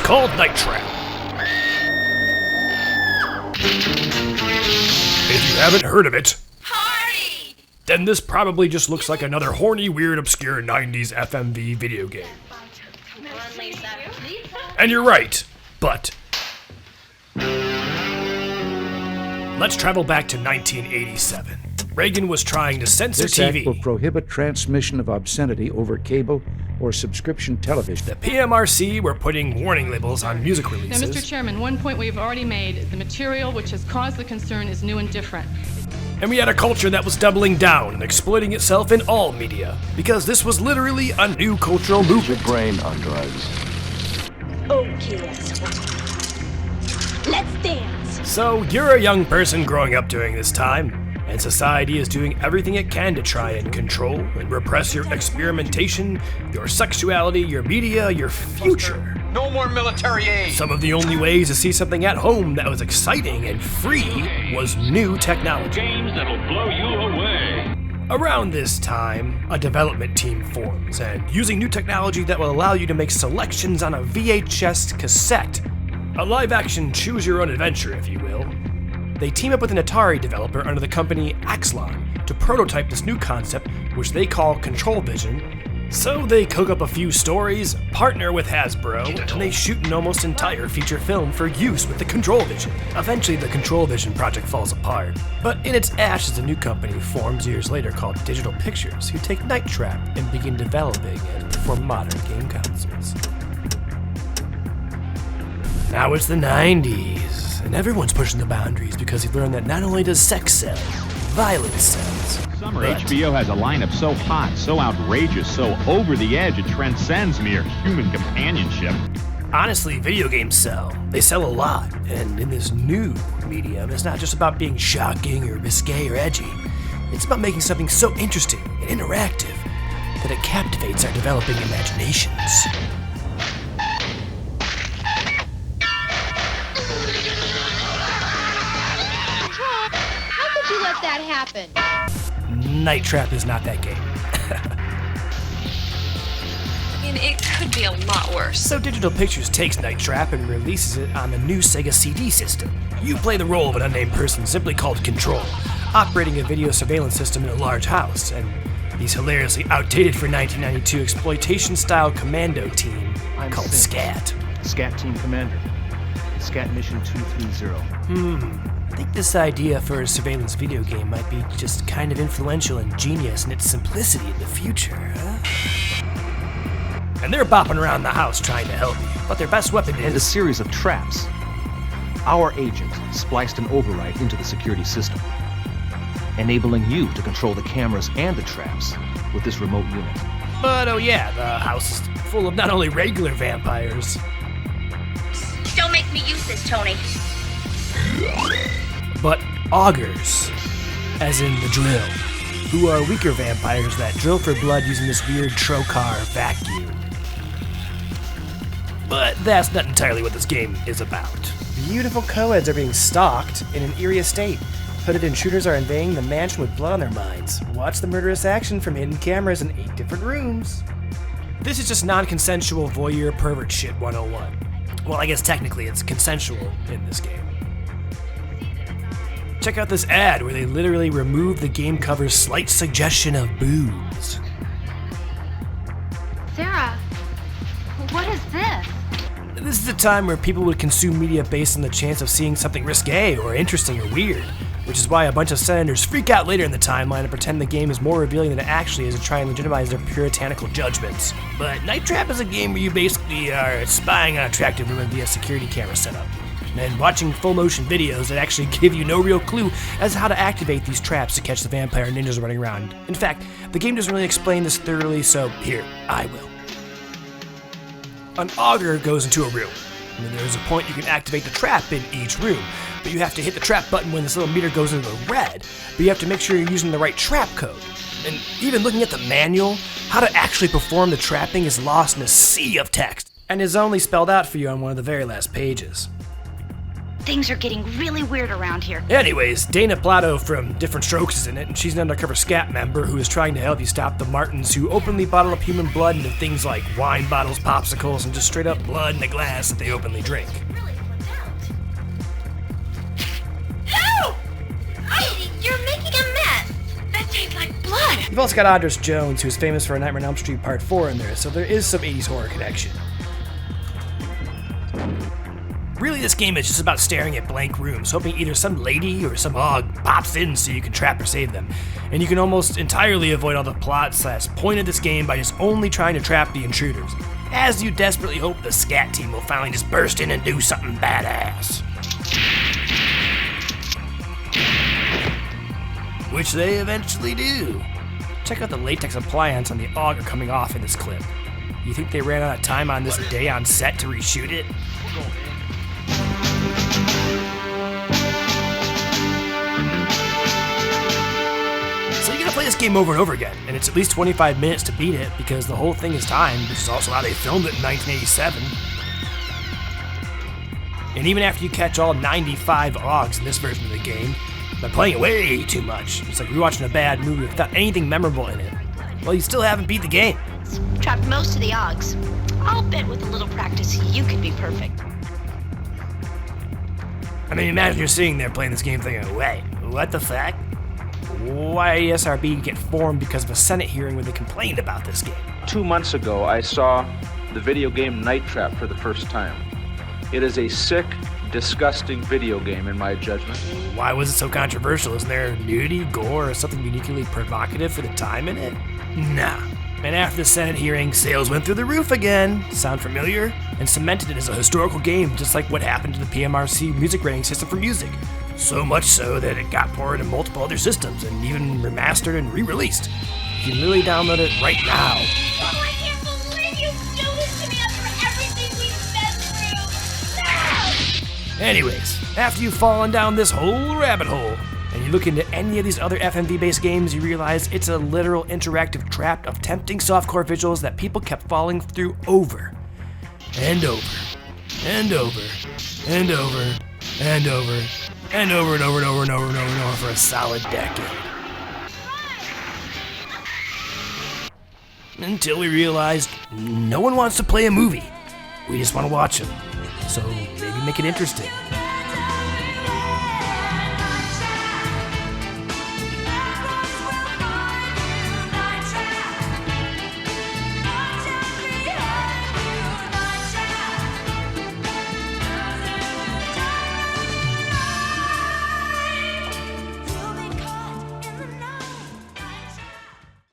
called Night Trap. If you haven't heard of it, then this probably just looks like another horny, weird, obscure 90s FMV video game. And you're right, but let's travel back to 1987. Reagan was trying to censor This TV. act will prohibit transmission of obscenity over cable or subscription television. The PMRC were putting warning labels on music Now, releases. Mr. Chairman, one point we've already made, the material which has caused the concern is new and different. And we had a culture that was doubling down and exploiting itself in all media, because this was literally a new cultural movement. Your brain on drugs. Okay, asshole. Let's dance. So you're a young person growing up during this time, and society is doing everything it can to try and control and repress your experimentation, your sexuality, your media, your future. No more military aid. Some of the only ways to see something at home that was exciting and free was new technology. Games that'll blow you away. Around this time, a development team forms, and using new technology that will allow you to make selections on a VHS cassette. A live-action choose-your-own-adventure, if you will. They team up with an Atari developer under the company Axlon to prototype this new concept, which they call Control Vision. So they cook up a few stories, partner with Hasbro, and they shoot an almost entire feature film for use with the Control Vision. Eventually, the Control Vision project falls apart, but in its ashes, a new company forms years later called Digital Pictures, who take Night Trap and begin developing it for modern game consoles. Now it's the 90s, and everyone's pushing the boundaries because they've learned that not only does sex sell, violence sells. Summer But HBO has a lineup so hot, so outrageous, so over the edge, it transcends mere human companionship. honestly, video games sell. They sell a lot, and in this new medium, it's not just about being shocking or risque or edgy. It's about making something so interesting and interactive that it captivates our developing imaginations. How could you let that happen? Night Trap is not that game. I mean, it could be a lot worse. So Digital Pictures takes Night Trap and releases it on the new Sega CD system. You play the role of an unnamed person simply called Control, operating a video surveillance system in a large house, and he's hilariously outdated for 1992 exploitation-style commando team called SCAT. SCAT Team Commander. SCAT Mission 230. I think this idea for a surveillance video game might be just kind of influential and genius in its simplicity in the future, huh? And they're bopping around the house trying to help you, but their best weapon And a is... series of traps. Our agent spliced an override into the security system, enabling you to control the cameras and the traps with this remote unit. But oh yeah, the house is full of not only regular vampires, Don't make me use this, Tony. but augurs, as in the drill, who are weaker vampires that drill for blood using this weird trocar vacuum. But that's not entirely what this game is about. Beautiful co-eds are being stalked in an eerie estate. Hooded intruders are invading the mansion with blood on their minds. Watch the murderous action from hidden cameras in 8 different rooms. This is just non-consensual voyeur pervert shit 101. Well, I guess technically it's consensual in this game. Check out this ad where they literally remove the game cover's slight suggestion of boobs. Sarah, what is this? This is a time where people would consume media based on the chance of seeing something risque or interesting or weird, which is why a bunch of senators freak out later in the timeline and pretend the game is more revealing than it actually is to try and legitimize their puritanical judgments. But Night Trap is a game where you basically are spying on attractive women via security camera setup, and watching full motion videos that actually give you no real clue as to how to activate these traps to catch the vampire ninjas running around. In fact, the game doesn't really explain this thoroughly, so here, I will. An auger goes into a room, and then there's a point you can activate the trap in each room, but you have to hit the trap button when this little meter goes into the red, but you have to make sure you're using the right trap code. And even looking at the manual, how to actually perform the trapping is lost in a sea of text, and is only spelled out for you on one of the very last pages. Things are getting really weird around here. Anyways, Dana Plato from Different Strokes is in it, and she's an undercover scat member who is trying to help you stop the Martins who openly bottle up human blood into things like wine bottles, popsicles, and just straight up blood in a glass that they openly drink. Help! You're making a mess. That tastes like blood. You've also got Andres Jones, who's famous for Nightmare on Elm Street Part 4 in there, so there is some 80s horror connection. Really, this game is just about staring at blank rooms, hoping either some lady or some hog pops in so you can trap or save them. And you can almost entirely avoid all the plot/point of this game by just only trying to trap the intruders, as you desperately hope the scat team will finally just burst in and do something badass. Which they eventually do. Check out the latex appliance on the auger coming off in this clip. You think they ran out of time on this day on set to reshoot it? So you're gonna play this game over and over again, and it's at least 25 minutes to beat it because the whole thing is timed, which is also how they filmed it in 1987. And even after you catch all 95 Augs in this version of the game, by playing it way too much, it's like rewatching a bad movie without anything memorable in it. Well, you still haven't beat the game. Trapped most of the Augs. I'll bet with a little practice you could be perfect. I mean, imagine you're sitting there playing this game thinking, wait, what the fuck? Why did SRB get formed because of a Senate hearing where they complained about this game? 2 months ago, I saw the video game Night Trap for the first time. It is a sick, disgusting video game in my judgment. Why was it so controversial? Isn't there nudity, gore, or something uniquely provocative for the time in it? Nah. And after the Senate hearing, sales went through the roof again. Sound familiar? And cemented it as a historical game, just like what happened to the PMRC music rating system for music. So much so that it got ported to multiple other systems and even remastered and re-released. You can literally download it right now. Oh, I can't believe you do this to me after everything we've been through. No! Anyways, after you've fallen down this whole rabbit hole, and you look into any of these other FMV-based games, you realize it's a literal interactive trap of tempting softcore visuals that people kept falling through over and over and over and over and over and over and over and over and over and over and over for a solid decade. Until we realized no one wants to play a movie. We just want to watch them. So maybe make it interesting.